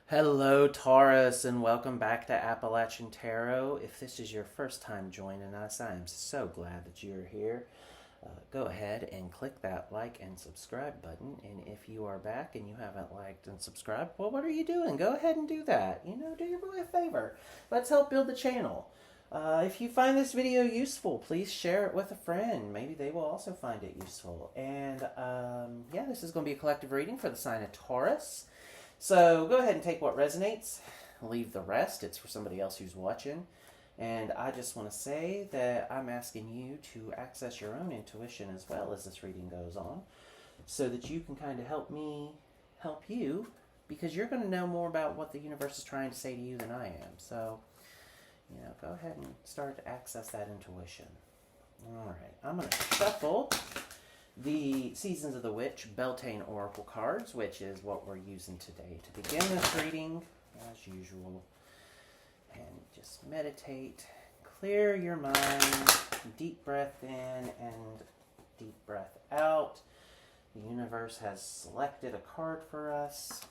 Hello, Taurus, and welcome back to Appalachian Tarot. If this is your first time joining us, I am so glad that you're here. Go ahead and click that like and subscribe button. And if you are back and you haven't liked and subscribed, well, what are you doing? Go ahead and do that. Do your boy a favor. Let's help build the channel. If you find this video useful, please share it with a friend. Maybe they will also find it useful. And yeah, this is going to be a collective reading for the sign of Taurus. So go ahead and take what resonates, leave the rest. It's for somebody else who's watching. And I just want to say that I'm asking you to access your own intuition as well as this reading goes on, so that you can kind of help me help you, because you're going to know more about what the universe is trying to say to you than I am. So, go ahead and start to access that intuition. All right, I'm going to shuffle the Seasons of the Witch Beltane Oracle cards, which is what we're using today to begin this reading, as usual. And just meditate, clear your mind, deep breath in and deep breath out. The universe has selected a card for us.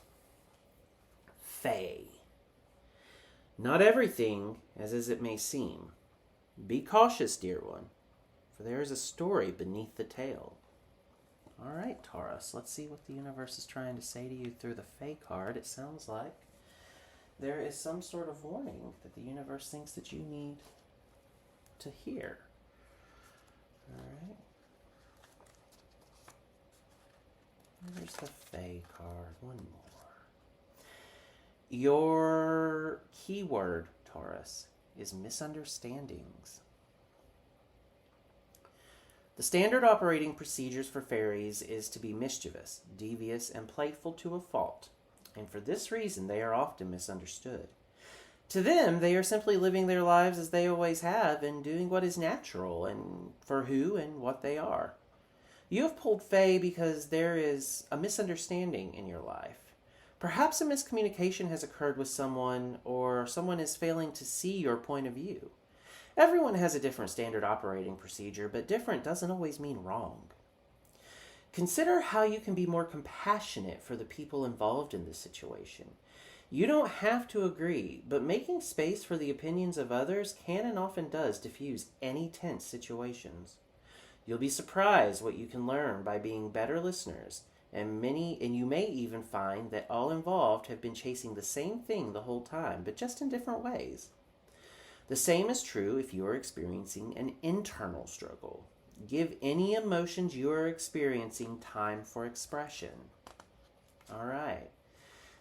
Fae. Not everything as it may seem. Be cautious, dear one, for there is a story beneath the tale. All right, Taurus, let's see what the universe is trying to say to you through the Fae card. It sounds like there is some sort of warning that the universe thinks that you need to hear. All right. There's the Fae card. One more. Your keyword, Taurus, is misunderstandings. The standard operating procedures for fairies is to be mischievous, devious, and playful to a fault, and for this reason they are often misunderstood. To them, they are simply living their lives as they always have and doing what is natural and for who and what they are. You have pulled Fae because there is a misunderstanding in your life. Perhaps a miscommunication has occurred with someone, or someone is failing to see your point of view. Everyone has a different standard operating procedure, but different doesn't always mean wrong. Consider how you can be more compassionate for the people involved in this situation. You don't have to agree, but making space for the opinions of others can and often does diffuse any tense situations. You'll be surprised what you can learn by being better listeners, and you may even find that all involved have been chasing the same thing the whole time, but just in different ways. The same is true if you are experiencing an internal struggle. Give any emotions you are experiencing time for expression. All right.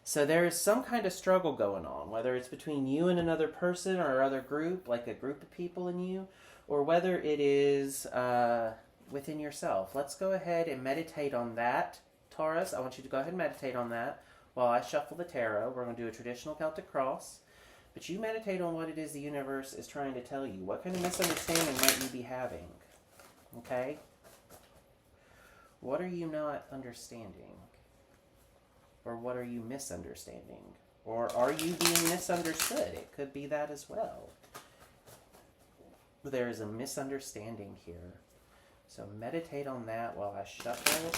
So there is some kind of struggle going on, whether it's between you and another person or other group, like a group of people in you, or whether it is within yourself. Let's go ahead and meditate on that, Taurus. I want you to go ahead and meditate on that while I shuffle the tarot. We're going to do a traditional Celtic cross. But you meditate on what it is the universe is trying to tell you. What kind of misunderstanding might you be having? Okay? What are you not understanding? Or what are you misunderstanding? Or are you being misunderstood? It could be that as well. There is a misunderstanding here. So meditate on that while I shuffle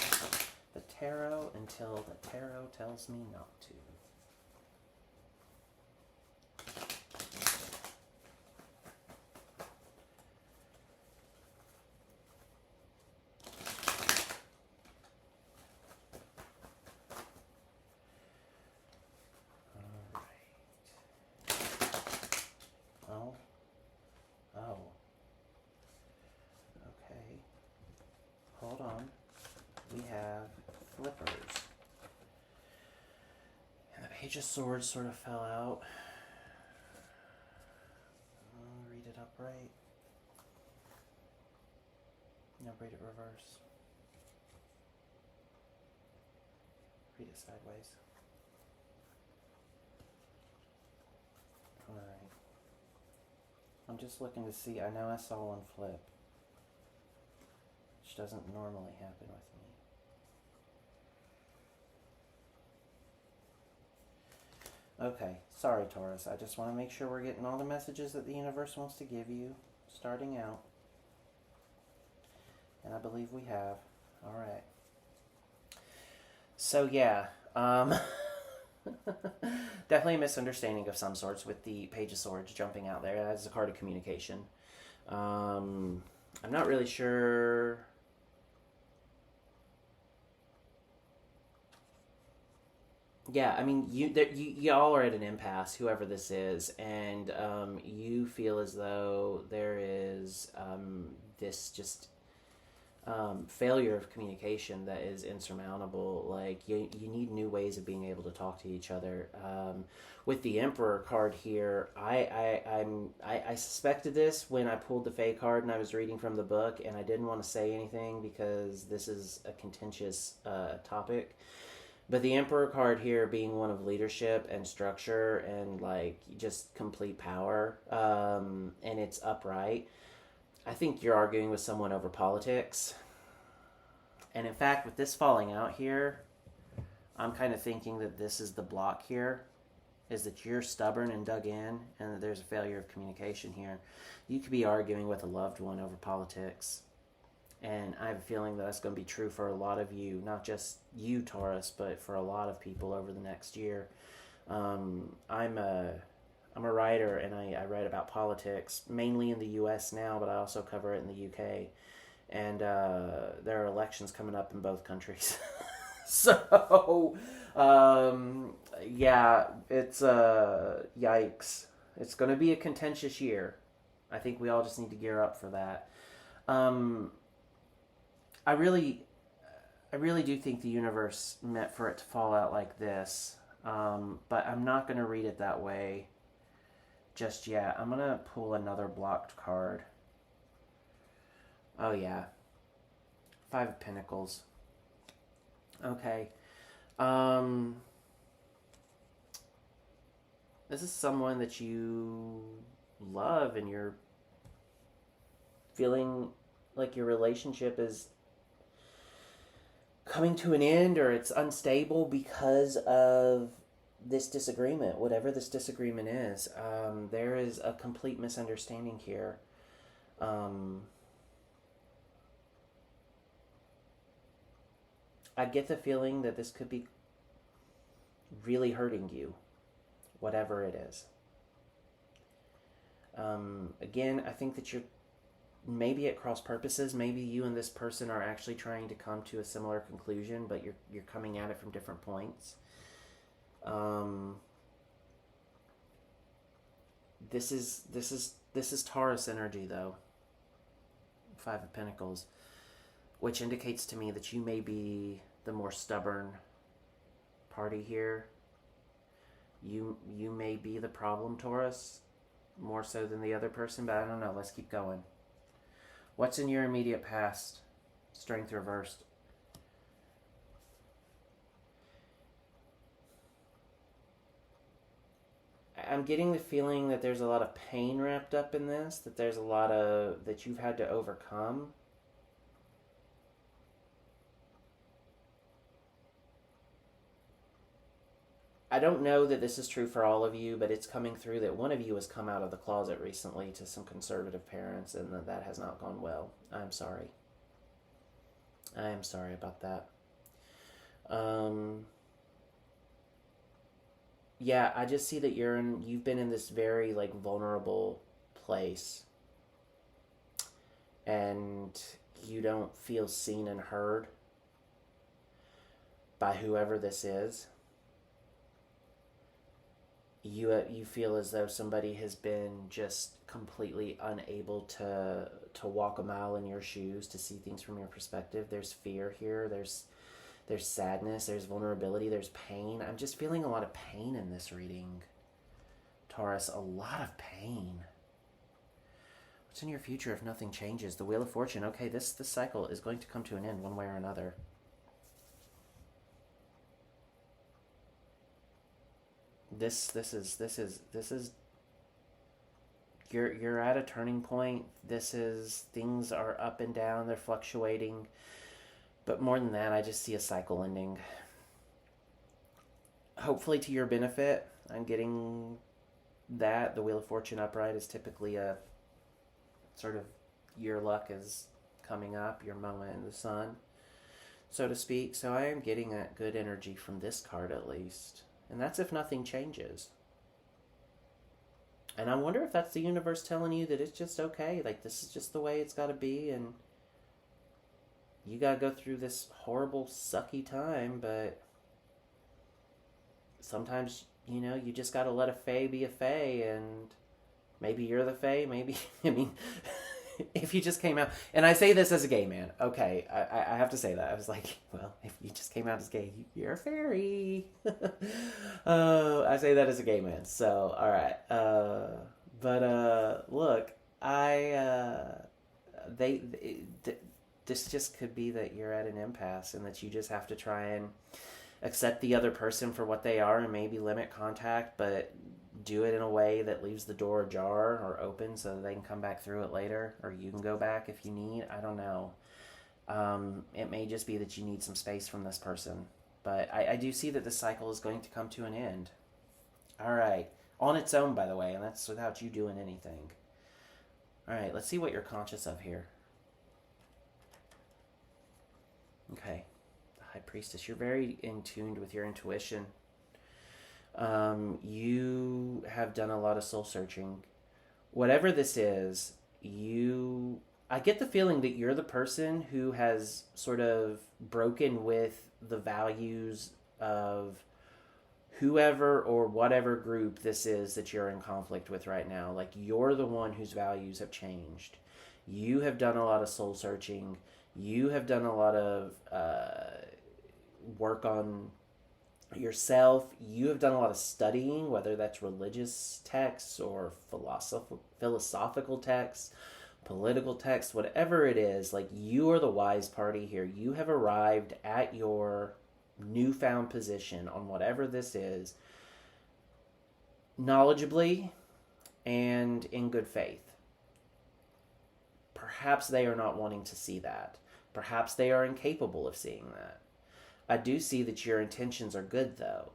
the tarot until the tarot tells me not to. Okay. Hold on. We have flippers. And the Page of Swords sort of fell out. Read it upright. No, read it reverse. Read it sideways. Alright. I'm just looking to see. I know I saw one flip, which doesn't normally happen with me. Okay, sorry Taurus. I just want to make sure we're getting all the messages that the universe wants to give you, starting out. And I believe we have. Alright. So yeah, Definitely a misunderstanding of some sorts with the Page of Swords jumping out there. That is a card of communication. I'm not really sure. Yeah, I mean, y'all are at an impasse, whoever this is, and you feel as though there is this just failure of communication that is insurmountable. Like you need new ways of being able to talk to each other. With the Emperor card here, I suspected this when I pulled the Fae card and I was reading from the book, and I didn't want to say anything because this is a contentious topic. But the Emperor card here being one of leadership and structure and like just complete power, and it's upright. I think you're arguing with someone over politics. And in fact, with this falling out here, I'm kind of thinking that this is the block here, is that you're stubborn and dug in, and that there's a failure of communication here. You could be arguing with a loved one over politics. And I have a feeling that that's going to be true for a lot of you, not just you, Taurus, but for a lot of people over the next year. I'm a writer, and I write about politics, mainly in the U.S. now, but I also cover it in the U.K. And there are elections coming up in both countries. So, yeah, it's yikes. It's going to be a contentious year. I think we all just need to gear up for that. I really do think the universe meant for it to fall out like this, but I'm not going to read it that way just yet. I'm going to pull another blocked card. Oh, yeah. Five of Pentacles. Okay. This is someone that you love, and you're feeling like your relationship is coming to an end, or it's unstable because of this disagreement, whatever this disagreement is. There is a complete misunderstanding here. I get the feeling that this could be really hurting you, whatever it is. Again, I think that you're maybe at cross purposes. Maybe you and this person are actually trying to come to a similar conclusion, but you're coming at it from different points. This is Taurus energy, though. Five of Pentacles, which indicates to me that you may be the more stubborn party here. You may be the problem, Taurus, more so than the other person, but I don't know. Let's keep going. What's in your immediate past? Strength reversed. I'm getting the feeling that there's a lot of pain wrapped up in this, that there's a lot of that you've had to overcome. I don't know that this is true for all of you, but it's coming through that one of you has come out of the closet recently to some conservative parents, and that has not gone well. I'm sorry. I am sorry about that. Yeah, I just see that you've been in this very like vulnerable place, and you don't feel seen and heard by whoever this is. You feel as though somebody has been just completely unable to walk a mile in your shoes, to see things from your perspective. There's fear here. There's sadness. There's vulnerability. There's pain. I'm just feeling a lot of pain in this reading, Taurus. A lot of pain. What's in your future if nothing changes? The Wheel of Fortune. Okay, this cycle is going to come to an end one way or another. This is you're at a turning point. Things are up and down, they're fluctuating. But more than that, I just see a cycle ending. Hopefully to your benefit. I'm getting that. The Wheel of Fortune upright is typically a sort of your luck is coming up, your moment in the sun, so to speak. So I am getting a good energy from this card at least. And that's if nothing changes. And I wonder if that's the universe telling you that it's just okay. Like, this is just the way it's got to be. And you got to go through this horrible, sucky time. But sometimes, you just got to let a fae be a fae. And maybe you're the fae. Maybe, I mean, if you just came out. And I say this as a gay man. Okay, I have to say that. I was like, well, if you just came out as gay, you're a fairy. I say that as a gay man. So, all right. Look, this just could be that you're at an impasse and that you just have to try and accept the other person for what they are and maybe limit contact, but do it in a way that leaves the door ajar or open so that they can come back through it later, or you can go back if you need. I don't know. It may just be that you need some space from this person. But I do see that this cycle is going to come to an end. All right. On its own, by the way, and that's without you doing anything. All right, let's see what you're conscious of here. Okay. The High Priestess. You're very in tune with your intuition. You have done a lot of soul searching. Whatever this is, I get the feeling that you're the person who has sort of broken with the values of whoever or whatever group this is that you're in conflict with right now. Like, you're the one whose values have changed. You have done a lot of soul searching. You have done a lot of work on yourself. You have done a lot of studying, whether that's religious texts or philosophical texts, political texts, whatever it is. Like, you are the wise party here. You have arrived at your newfound position on whatever this is, knowledgeably and in good faith. Perhaps they are not wanting to see that. Perhaps they are incapable of seeing that. I do see that your intentions are good, though.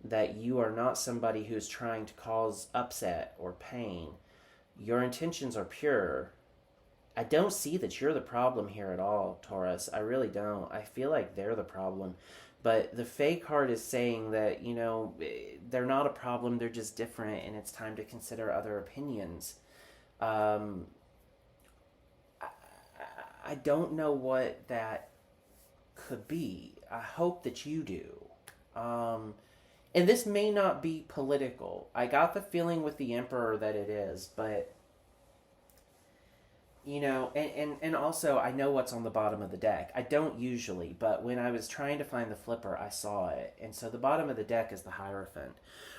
That you are not somebody who's trying to cause upset or pain. Your intentions are pure. I don't see that you're the problem here at all, Taurus. I really don't. I feel like they're the problem. But the Fae card is saying that, they're not a problem, they're just different, and it's time to consider other opinions. I don't know what that could be. I hope that you do. And this may not be political. I got the feeling with the Emperor that it is, but and also I know what's on the bottom of the deck. I don't usually, but when I was trying to find the flipper, I saw it. And so the bottom of the deck is the Hierophant,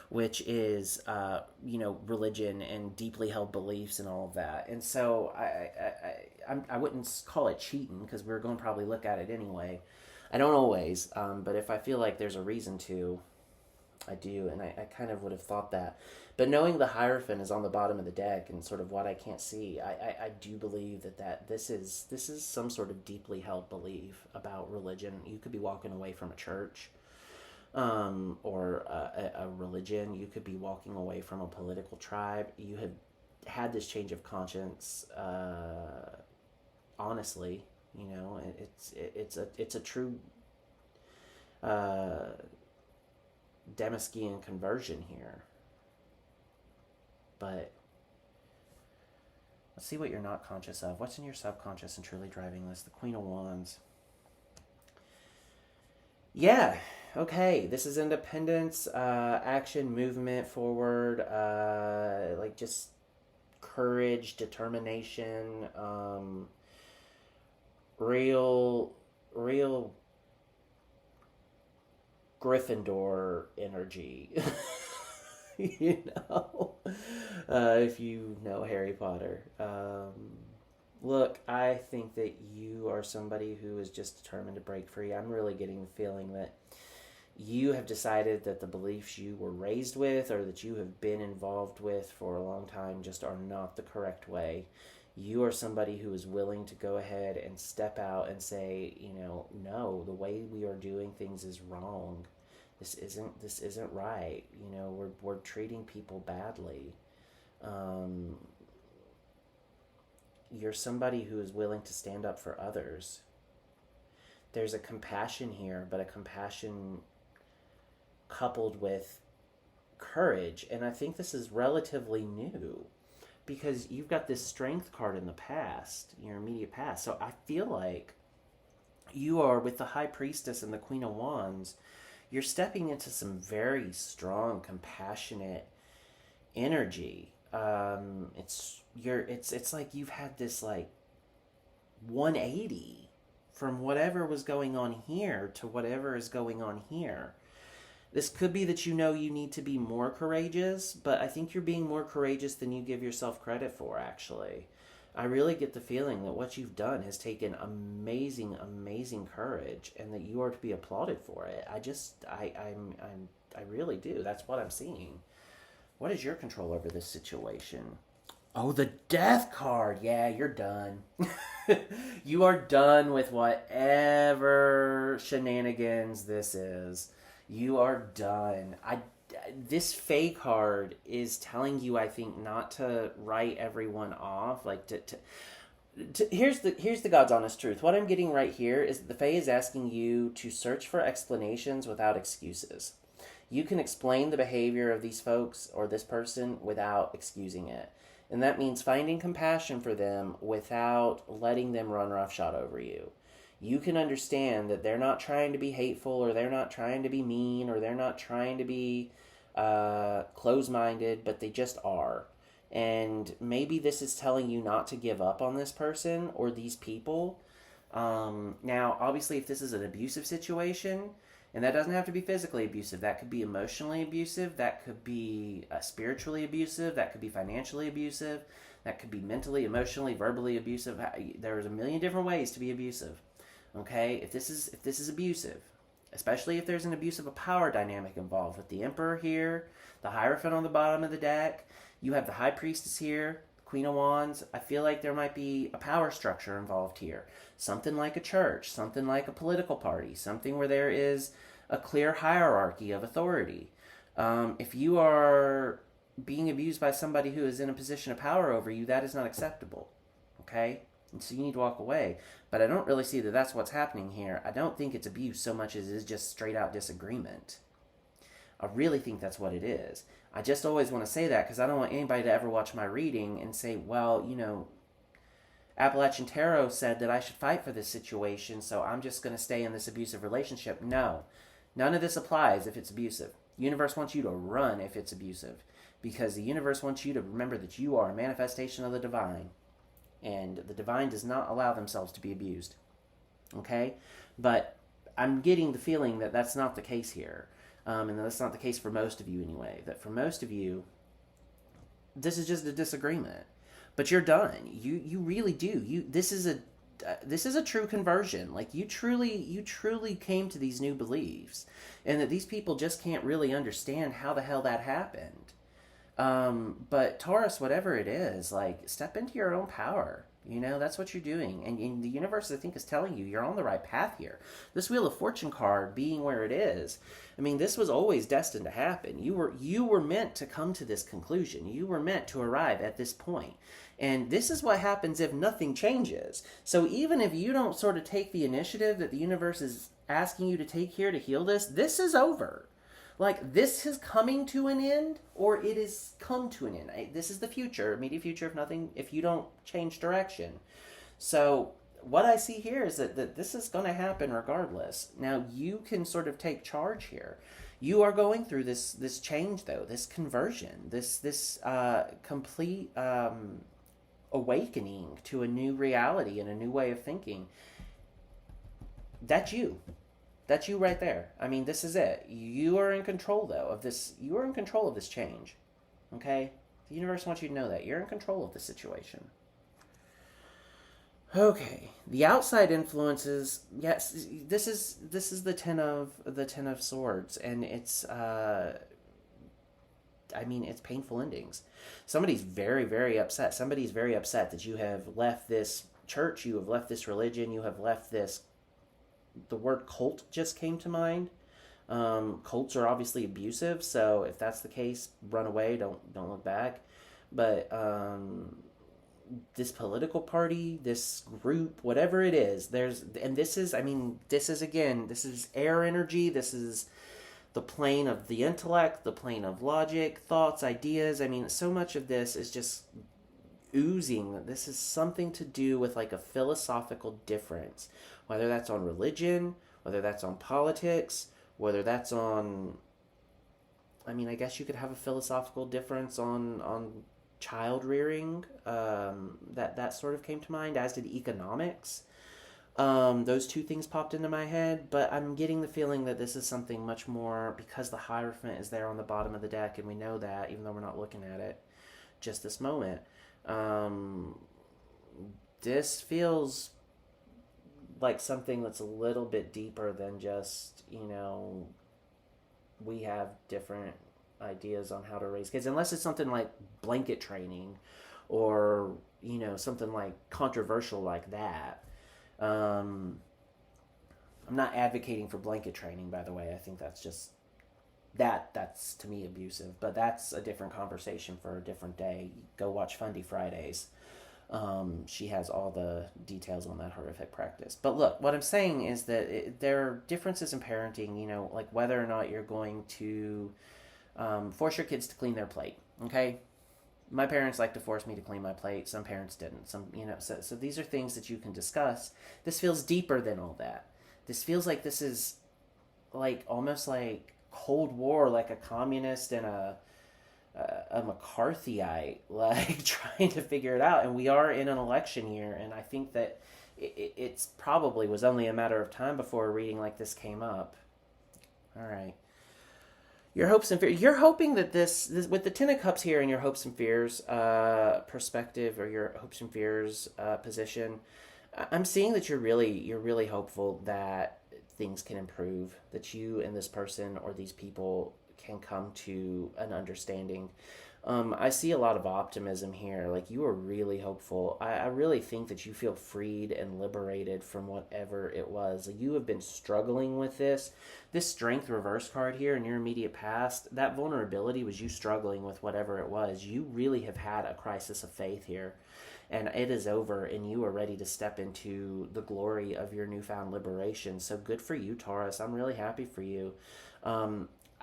which is religion and deeply held beliefs and all of that. And so I wouldn't call it cheating, because we're going to probably look at it anyway. I don't always, but if I feel like there's a reason to, I do, and I kind of would have thought that. But knowing the Hierophant is on the bottom of the deck and sort of what I can't see, I do believe that this is some sort of deeply held belief about religion. You could be walking away from a church, or a religion. You could be walking away from a political tribe. You have had this change of conscience, honestly. It's a true Damaskian conversion here. But let's see what you're not conscious of. What's in your subconscious and truly driving this? The Queen of Wands. Yeah, okay. This is independence, action, movement forward, like just courage, determination, real Gryffindor energy. If you know Harry Potter. Look, I think that you are somebody who is just determined to break free. I'm really getting the feeling that you have decided that the beliefs you were raised with or that you have been involved with for a long time just are not the correct way. You are somebody who is willing to go ahead and step out and say, no, the way we are doing things is wrong. This isn't right. We're treating people badly. You're somebody who is willing to stand up for others. There's a compassion here, but a compassion coupled with courage. And I think this is relatively new because you've got this strength card in the past, your immediate past. So I feel like you are, with the High Priestess and the Queen of Wands, you're stepping into some very strong, compassionate energy. It's like you've had this like 180 from whatever was going on here to whatever is going on here. This could be that you know you need to be more courageous, but I think you're being more courageous than you give yourself credit for, actually. I really get the feeling that what you've done has taken amazing, amazing courage, and that you are to be applauded for it. I really do. That's what I'm seeing. What is your control over this situation? Oh, the Death card. Yeah, you're done. You are done with whatever shenanigans this is. You are done. This Fae card is telling you, I think, not to write everyone off. Like here's the God's honest truth. What I'm getting right here is that the Fae is asking you to search for explanations without excuses. You can explain the behavior of these folks or this person without excusing it. And that means finding compassion for them without letting them run roughshod over you. You can understand that they're not trying to be hateful, or they're not trying to be mean, or they're not trying to be close-minded, but they just are. And maybe this is telling you not to give up on this person or these people. Now, obviously, if this is an abusive situation, and that doesn't have to be physically abusive, that could be emotionally abusive, that could be spiritually abusive, that could be financially abusive, that could be mentally, emotionally, verbally abusive. There's a million different ways to be abusive. Okay, if this is abusive, especially if there's an abuse of a power dynamic involved with the Emperor here, the Hierophant on the bottom of the deck, you have the High Priestess here, Queen of Wands, I feel like there might be a power structure involved here. Something like a church, something like a political party, something where there is a clear hierarchy of authority. If you are being abused by somebody who is in a position of power over you, that is not acceptable. Okay? And so you need to walk away. But I don't really see that that's what's happening here. I don't think it's abuse so much as it is just straight out disagreement. I really think that's what it is. I just always want to say that because I don't want anybody to ever watch my reading and say, well, Appalachian Tarot said that I should fight for this situation, so I'm just going to stay in this abusive relationship. No. None of this applies if it's abusive. The universe wants you to run if it's abusive, because the universe wants you to remember that you are a manifestation of the divine. And the divine does not allow themselves to be abused. Okay? But I'm getting the feeling that that's not the case here. And that's not the case for most of you anyway. That for most of you, this is just a disagreement. But you're done. You really do. This is a true conversion. Like you truly came to these new beliefs. And that these people just can't really understand how the hell that happened. But Taurus, whatever it is, like, step into your own power. That's what you're doing. And the universe, I think, is telling you you're on the right path here. This Wheel of Fortune card being where it is, I mean, this was always destined to happen. You were meant to come to this conclusion. You were meant to arrive at this point. And this is what happens if nothing changes. So even if you don't sort of take the initiative that the universe is asking you to take here to heal this is over. Like, this is coming to an end, or it is come to an end. This is the future, immediate future, if you don't change direction. So what I see here is that this is going to happen regardless. Now, you can sort of take charge here. You are going through this change, though, this conversion, this complete awakening to a new reality and a new way of thinking. That's you. That's you right there. I mean, this is it. You are in control, though, of this. You are in control of this change. Okay? The universe wants you to know that. You're in control of the situation. Okay. The outside influences, yes, this is the Ten of Swords, and it's it's painful endings. Somebody's very, very upset. Somebody's very upset that you have left this church, you have left this religion, you have left this. The word cult just came to mind. Cults are obviously abusive, so if that's the case, run away. Don't look back. But this political party, this group, whatever it is, this is air energy. This the plane of the intellect, the plane of logic, thoughts, ideas. I mean, so much of this is just oozing that this is something to do with like a philosophical difference, whether that's on religion, whether that's on politics, whether that's on, I mean, I guess you could have a philosophical difference on child rearing. That sort of came to mind, as did economics. Those two things popped into my head, but I'm getting the feeling that this is something much more, because the Hierophant is there on the bottom of the deck, and we know that, even though we're not looking at it just this moment. This feels like something that's a little bit deeper than just, we have different ideas on how to raise kids, unless it's something like blanket training or, something like controversial like that. I'm not advocating for blanket training, by the way. I think that's just, that's to me abusive, but that's a different conversation for a different day. Go watch Fundy Fridays. She has all the details on that horrific practice. But look, what I'm saying is that there are differences in parenting, like whether or not you're going to force your kids to clean their plate, okay? My parents like to force me to clean my plate. Some parents didn't. So these are things that you can discuss. This feels deeper than all that. This feels like this is like almost like Cold War, like a communist and a McCarthyite, like trying to figure it out. And we are in an election year, and I think that it's probably was only a matter of time before a reading like this came up. All right. Your hopes and fears. You're hoping that this with the Ten of Cups here in your hopes and fears perspective, or your hopes and fears position, I'm seeing that you're really hopeful that things can improve, that you and this person or these people can come to an understanding. I see a lot of optimism here. Like, you are really hopeful. I really think that you feel freed and liberated from whatever it was. Like, you have been struggling with this. This Strength reverse card here in your immediate past, that vulnerability was you struggling with whatever it was. You really have had a crisis of faith here. And it is over, and you are ready to step into the glory of your newfound liberation. So good for you, Taurus. I'm really happy for you.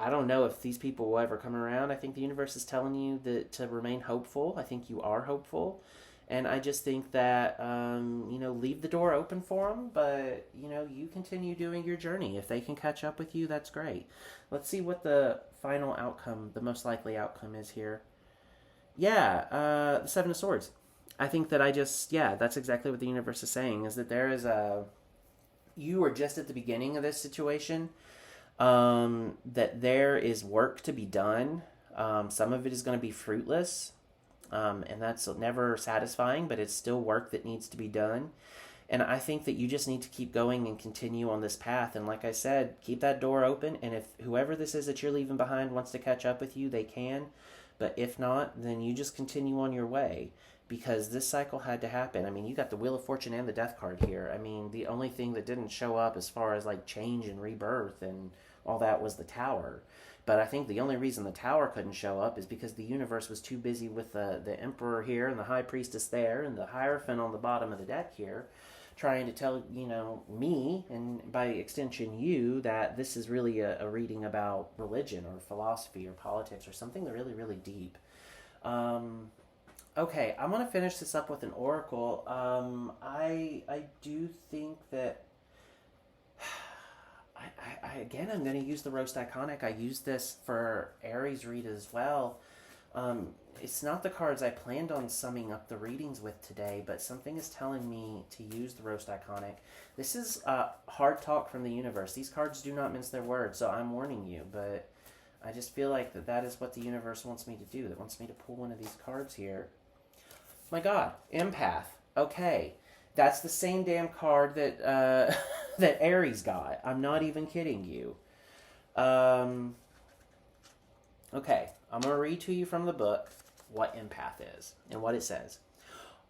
I don't know if these people will ever come around. I think the universe is telling you that to remain hopeful. I think you are hopeful. And I just think that, leave the door open for them. But, you continue doing your journey. If they can catch up with you, that's great. Let's see what the final outcome, the most likely outcome is here. Yeah, the Seven of Swords. I think that that's exactly what the universe is saying, is that you are just at the beginning of this situation. That there is work to be done. Some of it is going to be fruitless, and that's never satisfying, but it's still work that needs to be done. And I think that you just need to keep going and continue on this path. And like I said, keep that door open, and if whoever this is that you're leaving behind wants to catch up with you, they can. But if not, then you just continue on your way, because this cycle had to happen. I mean, you got the Wheel of Fortune and the Death card here. I mean, the only thing that didn't show up as far as like change and rebirth and all that was the Tower. But I think the only reason the Tower couldn't show up is because the universe was too busy with the Emperor here and the High Priestess there and the Hierophant on the bottom of the deck here, trying to tell, me, and by extension you, that this is really a reading about religion or philosophy or politics or something really, really deep. Okay, I'm going to finish this up with an oracle. I do think that I'm going to use the Roast Iconic. I used this for Aries read as well. It's not the cards I planned on summing up the readings with today, but something is telling me to use the Roast Iconic. This is hard talk from the universe. These cards do not mince their words, so I'm warning you, but I just feel like that is what the universe wants me to do. It wants me to pull one of these cards here. My God, Empath. Okay. That's the same damn card that that Aries got. I'm not even kidding you. Okay, I'm going to read to you from the book what empath is and what it says.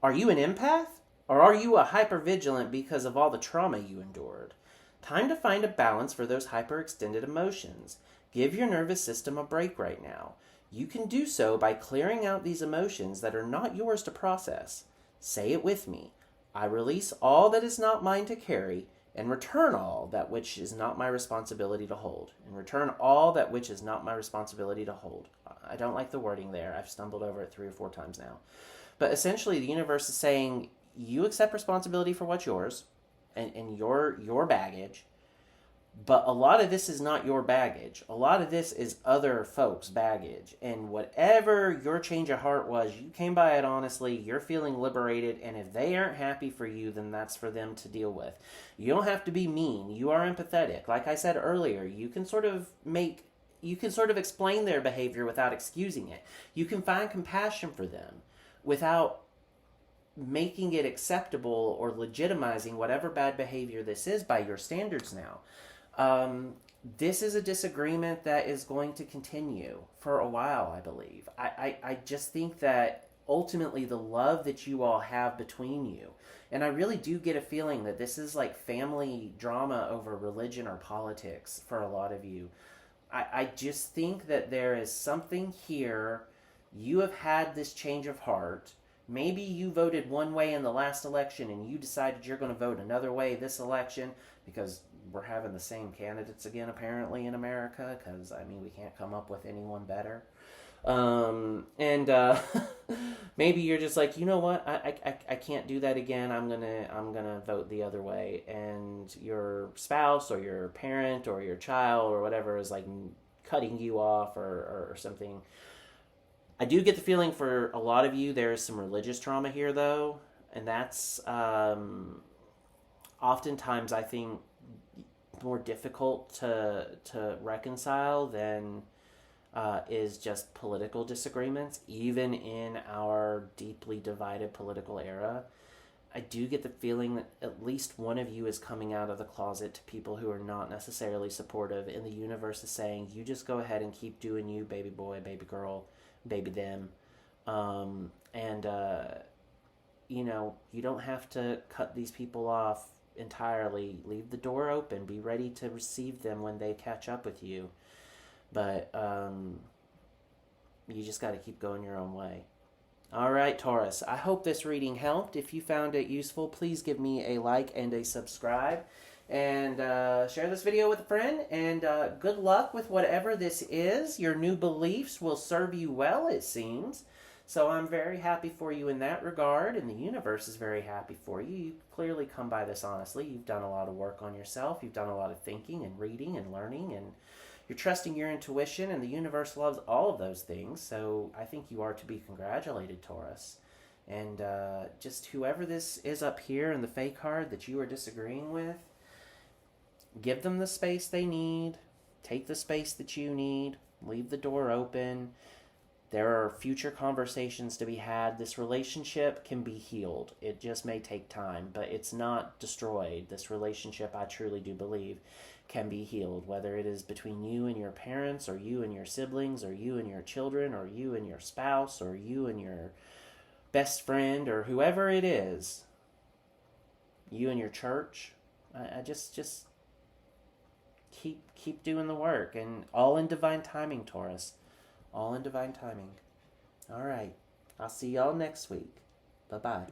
Are you an empath? Or are you a hypervigilant because of all the trauma you endured? Time to find a balance for those hyperextended emotions. Give your nervous system a break right now. You can do so by clearing out these emotions that are not yours to process. Say it with me. I release all that is not mine to carry and return all that which is not my responsibility to hold. And return all that which is not my responsibility to hold. I don't like the wording there. I've stumbled over it 3 or 4 times now. But essentially, the universe is saying, you accept responsibility for what's yours and your baggage. But a lot of this is not your baggage. A lot of this is other folks' baggage. And whatever your change of heart was, you came by it honestly, you're feeling liberated, and if they aren't happy for you, then that's for them to deal with. You don't have to be mean. You are empathetic. Like I said earlier, you can sort of explain their behavior without excusing it. You can find compassion for them without making it acceptable or legitimizing whatever bad behavior this is by your standards now. This is a disagreement that is going to continue for a while, I believe. I just think that ultimately the love that you all have between you, and I really do get a feeling that this is like family drama over religion or politics for a lot of you. I just think that there is something here. You have had this change of heart. Maybe you voted one way in the last election and you decided you're going to vote another way this election because we're having the same candidates again apparently in America, because I mean we can't come up with anyone better. Maybe you're just like, you know what, I can't do that again. I'm gonna vote the other way, and your spouse or your parent or your child or whatever is like cutting you off or something. I do get the feeling for a lot of you there is some religious trauma here though, and that's oftentimes I think more difficult to reconcile than is just political disagreements, even in our deeply divided political era. I do get the feeling that at least one of you is coming out of the closet to people who are not necessarily supportive, and the universe is saying, you just go ahead and keep doing you, baby boy, baby girl, baby them. You don't have to cut these people off entirely. Leave the door open. Be ready to receive them when they catch up with you. But you just got to keep going your own way. All right, Taurus. I hope this reading helped. If you found it useful, please give me a like and a subscribe. And share this video with a friend. And good luck with whatever this is. Your new beliefs will serve you well, it seems. So I'm very happy for you in that regard, and the universe is very happy for you. You clearly come by this honestly. You've done a lot of work on yourself. You've done a lot of thinking and reading and learning, and you're trusting your intuition, and the universe loves all of those things. So I think you are to be congratulated, Taurus. And just whoever this is up here in the fake card that you are disagreeing with, give them the space they need. Take the space that you need. Leave the door open. There are future conversations to be had. This relationship can be healed. It just may take time, but it's not destroyed. This relationship, I truly do believe, can be healed, whether it is between you and your parents, or you and your siblings, or you and your children, or you and your spouse, or you and your best friend, or whoever it is, you and your church. I just keep doing the work, and all in divine timing, Taurus. All in divine timing. All right. I'll see y'all next week. Bye-bye.